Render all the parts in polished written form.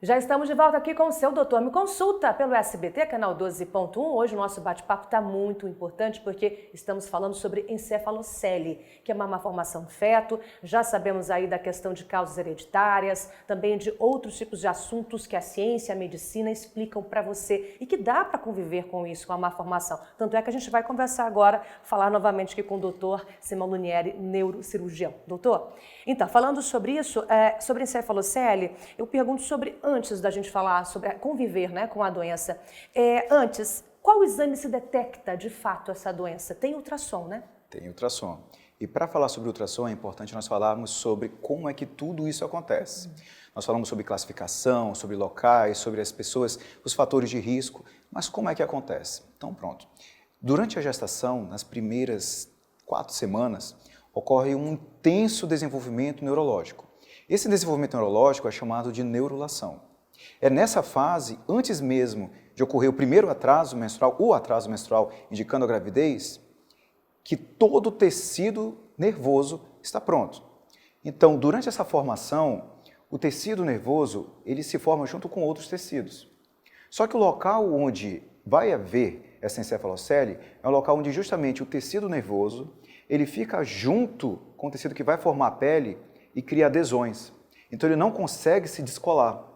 Já estamos de volta aqui com o seu Doutor Me Consulta pelo SBT, canal 12.1. Hoje o nosso bate-papo está muito importante porque estamos falando sobre encefalocele, que é uma malformação do feto. Já sabemos aí da questão de causas hereditárias, também de outros tipos de assuntos que a ciência e a medicina explicam para você e que dá para conviver com isso, com a malformação. Tanto é que a gente vai conversar agora, falar novamente aqui com o doutor Simão Lunieri, neurocirurgião. Doutor, então, falando sobre isso, sobre encefalocele, eu pergunto sobre antes da gente falar sobre conviver, né, com a doença, antes, qual exame se detecta de fato essa doença? Tem ultrassom, né? Tem ultrassom. E para falar sobre ultrassom é importante nós falarmos sobre como é que tudo isso acontece. Nós falamos sobre classificação, sobre locais, sobre as pessoas, os fatores de risco, mas como é que acontece? Então pronto. Durante a gestação, nas primeiras 4 semanas, ocorre um intenso desenvolvimento neurológico. Esse desenvolvimento neurológico é chamado de neurulação. É nessa fase, antes mesmo de ocorrer o primeiro atraso menstrual, o atraso menstrual indicando a gravidez, que todo o tecido nervoso está pronto. Então, durante essa formação, o tecido nervoso ele se forma junto com outros tecidos. Só que o local onde vai haver essa encefalocele é um local onde justamente o tecido nervoso ele fica junto com o tecido que vai formar a pele e cria adesões. Então ele não consegue se descolar.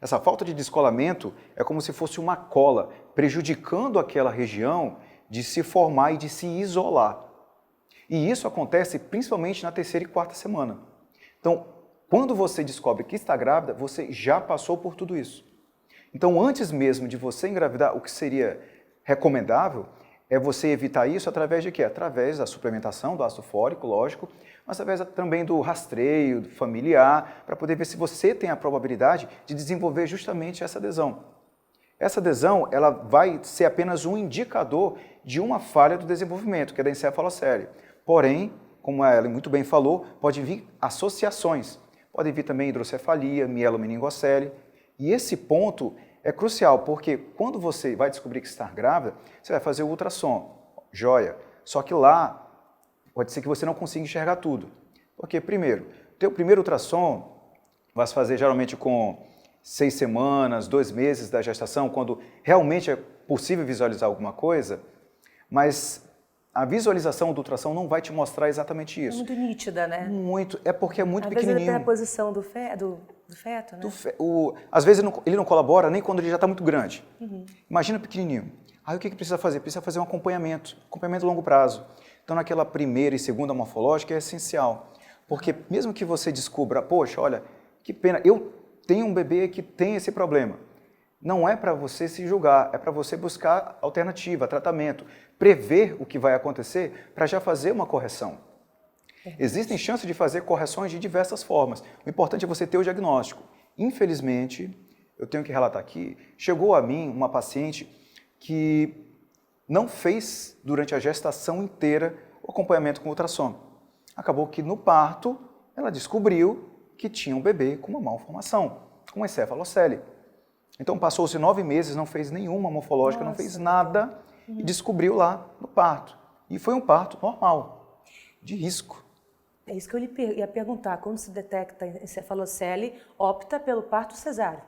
Essa falta de descolamento é como se fosse uma cola, prejudicando aquela região de se formar e de se isolar. E isso acontece principalmente na 3ª e 4ª semana. Então, quando você descobre que está grávida, você já passou por tudo isso. Então, antes mesmo de você engravidar, o que seria recomendável é você evitar isso através de quê? Através da suplementação do ácido fólico, lógico, mas através também do rastreio familiar, para poder ver se você tem a probabilidade de desenvolver justamente essa adesão. Essa adesão ela vai ser apenas um indicador de uma falha do desenvolvimento, que é da encefalocele. Porém, como a Ellen muito bem falou, pode vir associações. Pode vir também hidrocefalia, mielomeningocele. E esse ponto é crucial, porque quando você vai descobrir que está grávida, você vai fazer o ultrassom, joia. Só que lá pode ser que você não consiga enxergar tudo. Porque, primeiro, o teu primeiro ultrassom vai se fazer geralmente com 6 semanas, 2 meses da gestação, quando realmente é possível visualizar alguma coisa, mas a visualização do ultrassom não vai te mostrar exatamente isso. É muito nítida, né? Muito, é porque é muito pequenininho. Às vezes até a posição do feto, né? Às vezes ele não colabora nem quando ele já está muito grande. Imagina pequenininho. Aí o que precisa fazer? Precisa fazer um acompanhamento a longo prazo. Então naquela primeira e segunda morfológica é essencial. Porque mesmo que você descubra, poxa, olha, que pena, eu tenho um bebê que tem esse problema. Não é para você se julgar, é para você buscar alternativa, tratamento, prever o que vai acontecer para já fazer uma correção. Existem chances de fazer correções de diversas formas. O importante é você ter o diagnóstico. Infelizmente, eu tenho que relatar aqui, chegou a mim uma paciente que não fez durante a gestação inteira o acompanhamento com ultrassom. Acabou que no parto ela descobriu que tinha um bebê com uma malformação, com encefalocele. Então passou-se 9 meses, não fez nenhuma morfológica, não fez nada e descobriu lá no parto. E foi um parto normal, de risco. É isso que eu ia perguntar, quando se detecta encefalocele, opta pelo parto cesáreo.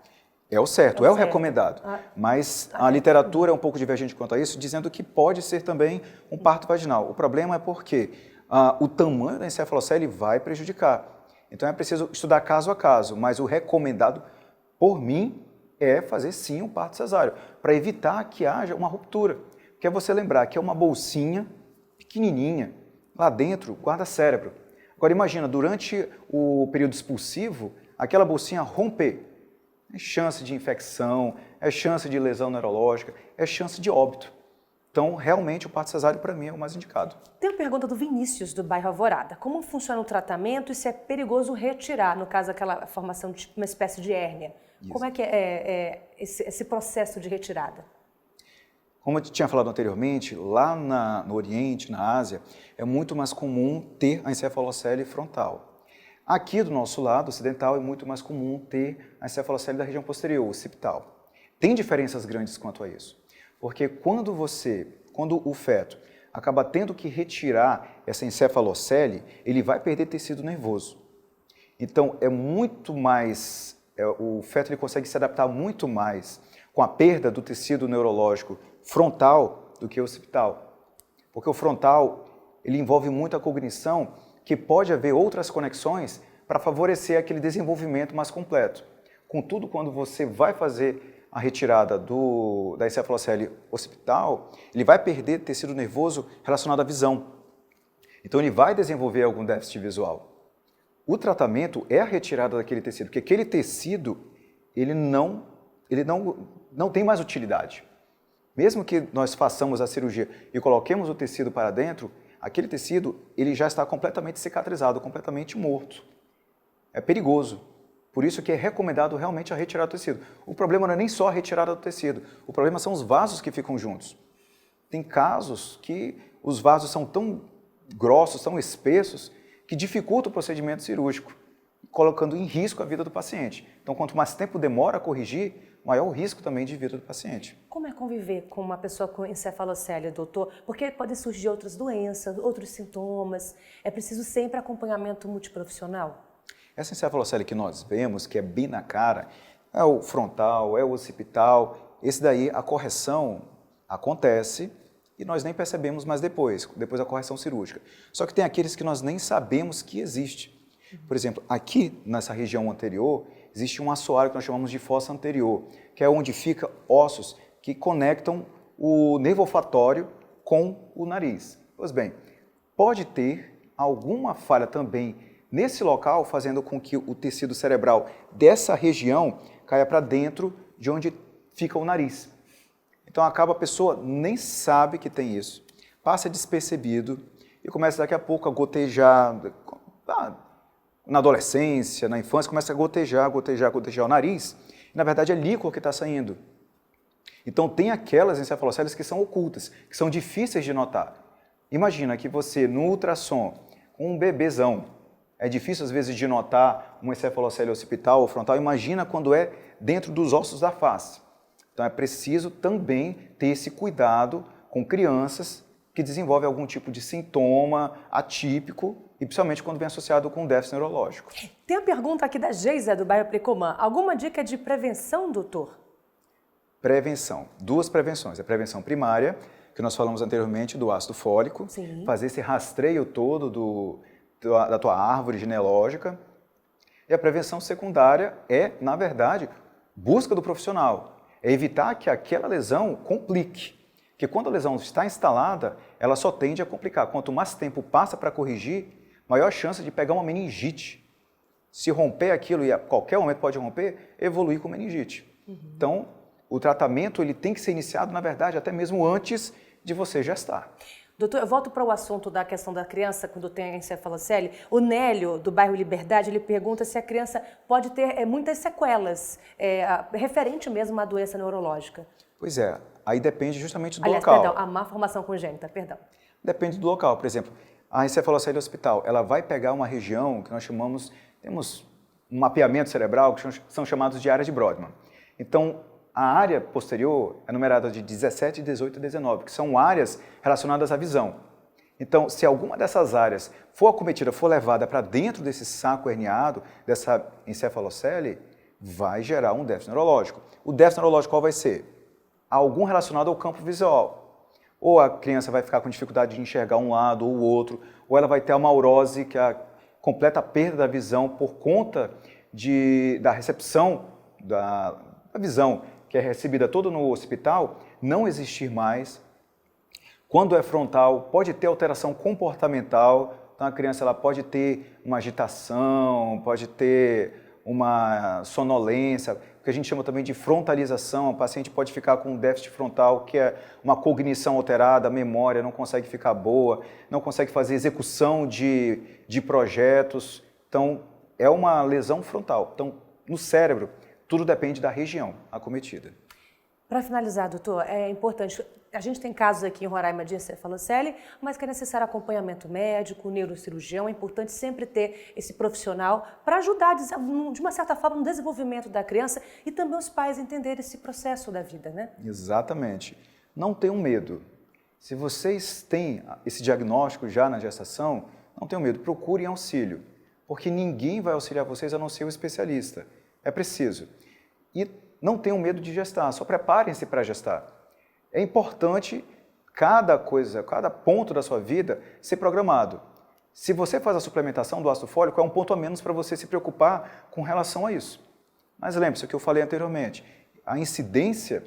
É o certo, é o recomendado, mas a literatura é um pouco divergente quanto a isso, dizendo que pode ser também um parto vaginal. O problema é porque o tamanho da encefalocele vai prejudicar. Então é preciso estudar caso a caso, mas o recomendado, por mim, é fazer sim um parto cesáreo, para evitar que haja uma ruptura. Porque é você lembrar que é uma bolsinha pequenininha, lá dentro guarda cérebro. Agora imagina, durante o período expulsivo, aquela bolsinha romper. É chance de infecção, é chance de lesão neurológica, é chance de óbito. Então, realmente, o parto cesáreo, para mim, é o mais indicado. Tem uma pergunta do Vinícius, do bairro Alvorada. Como funciona o tratamento e se é perigoso retirar, no caso, aquela formação de uma espécie de hérnia? Isso. Como é que é esse processo de retirada? Como eu tinha falado anteriormente, lá no Oriente, na Ásia, é muito mais comum ter a encefalocele frontal. Aqui do nosso lado ocidental é muito mais comum ter a encefalocele da região posterior, occipital. Tem diferenças grandes quanto a isso, porque quando o feto acaba tendo que retirar essa encefalocele, ele vai perder tecido nervoso. Então é muito mais o feto ele consegue se adaptar muito mais com a perda do tecido neurológico frontal do que o occipital. Porque o frontal, ele envolve muito a cognição, que pode haver outras conexões para favorecer aquele desenvolvimento mais completo. Contudo, quando você vai fazer a retirada da encefalocele occipital, ele vai perder tecido nervoso relacionado à visão. Então, ele vai desenvolver algum déficit visual. O tratamento é a retirada daquele tecido, porque aquele tecido, ele não tem mais utilidade. Mesmo que nós façamos a cirurgia e coloquemos o tecido para dentro, aquele tecido ele já está completamente cicatrizado, completamente morto. É perigoso. Por isso que é recomendado realmente a retirada do tecido. O problema não é nem só a retirada do tecido, o problema são os vasos que ficam juntos. Tem casos que os vasos são tão grossos, tão espessos, que dificulta o procedimento cirúrgico, colocando em risco a vida do paciente. Então, quanto mais tempo demora a corrigir, maior o risco também de vida do paciente. Como é conviver com uma pessoa com encefalocele, doutor? Porque podem surgir outras doenças, outros sintomas. É preciso sempre acompanhamento multiprofissional? Essa encefalocele que nós vemos, que é bem na cara, é o frontal, é o occipital. Esse daí, a correção acontece e nós nem percebemos mais depois da correção cirúrgica. Só que tem aqueles que nós nem sabemos que existe. Por exemplo, aqui nessa região anterior, existe um assoalho que nós chamamos de fossa anterior, que é onde fica ossos que conectam o nervo olfatório com o nariz. Pois bem, pode ter alguma falha também nesse local, fazendo com que o tecido cerebral dessa região caia para dentro de onde fica o nariz. Então acaba a pessoa nem sabe que tem isso, passa despercebido e começa daqui a pouco a gotejar, na adolescência, na infância, começa a gotejar o nariz, e na verdade é líquor que está saindo. Então tem aquelas encefaloceles que são ocultas, que são difíceis de notar. Imagina que você, no ultrassom, com um bebezão, é difícil às vezes de notar uma encefalocele occipital ou frontal, imagina quando é dentro dos ossos da face. Então é preciso também ter esse cuidado com crianças que desenvolvem algum tipo de sintoma atípico e principalmente quando vem associado com déficit neurológico. Tem uma pergunta aqui da Geisa, do bairro Precomã. Alguma dica de prevenção, doutor? Prevenção. Duas prevenções. A prevenção primária, que nós falamos anteriormente do ácido fólico, Sim. Fazer esse rastreio todo da tua árvore genealógica. E a prevenção secundária é, na verdade, busca do profissional. É evitar que aquela lesão complique. Porque quando a lesão está instalada, ela só tende a complicar. Quanto mais tempo passa para corrigir, maior chance de pegar uma meningite. Se romper aquilo, e a qualquer momento pode romper, evoluir com meningite. Então, o tratamento ele tem que ser iniciado, na verdade, até mesmo antes de você gestar. Doutor, eu volto para o assunto da questão da criança quando tem a encefalocele. O Nélio, do bairro Liberdade, ele pergunta se a criança pode ter muitas sequelas, referente mesmo à doença neurológica. Pois é, aí depende justamente do Aliás, local. perdão, a má formação congênita, perdão. Depende do local. Por exemplo, a encefalocele hospital, ela vai pegar uma região que nós chamamos, temos um mapeamento cerebral que são chamados de áreas de Brodmann. Então, a área posterior é numerada de 17, 18 e 19, que são áreas relacionadas à visão. Então, se alguma dessas áreas for acometida, for levada para dentro desse saco herniado, dessa encefalocele, vai gerar um déficit neurológico. O déficit neurológico qual vai ser? Algum relacionado ao campo visual. Ou a criança vai ficar com dificuldade de enxergar um lado ou o outro, ou ela vai ter a maurose, que é a completa perda da visão por conta da recepção da visão, que é recebida toda no hospital, não existir mais. Quando é frontal, pode ter alteração comportamental, então a criança ela pode ter uma agitação, pode ter uma sonolência, que a gente chama também de frontalização, o paciente pode ficar com um déficit frontal, que é uma cognição alterada, a memória não consegue ficar boa, não consegue fazer execução de projetos, então é uma lesão frontal. Então, no cérebro, tudo depende da região acometida. Para finalizar, doutor, é importante, a gente tem casos aqui em Roraima de encefalocele, mas que é necessário acompanhamento médico, neurocirurgião, é importante sempre ter esse profissional para ajudar, de uma certa forma, no desenvolvimento da criança e também os pais entenderem esse processo da vida, né? Exatamente. Não tenham medo. Se vocês têm esse diagnóstico já na gestação, não tenham medo, procurem auxílio, porque ninguém vai auxiliar vocês a não ser o especialista. É preciso. E não tenham medo de gestar, só preparem-se para gestar. É importante cada coisa, cada ponto da sua vida ser programado. Se você faz a suplementação do ácido fólico, é um ponto a menos para você se preocupar com relação a isso. Mas lembre-se o que eu falei anteriormente, a incidência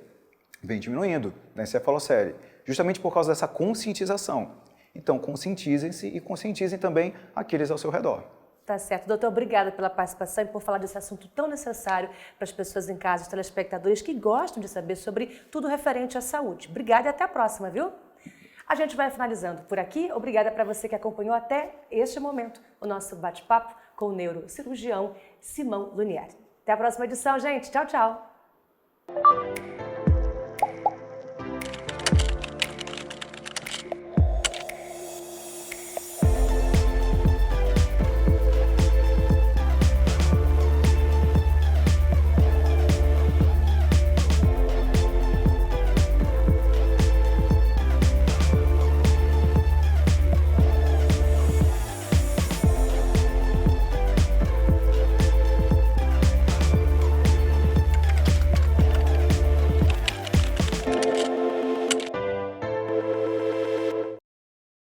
vem diminuindo da encefalocele, justamente por causa dessa conscientização. Então, conscientizem-se e conscientizem também aqueles ao seu redor. Tá certo. Doutor, obrigada pela participação e por falar desse assunto tão necessário para as pessoas em casa, os telespectadores que gostam de saber sobre tudo referente à saúde. Obrigada e até a próxima, viu? A gente vai finalizando por aqui. Obrigada para você que acompanhou até este momento o nosso bate-papo com o neurocirurgião Simão Lunieri. Até a próxima edição, gente. Tchau, tchau.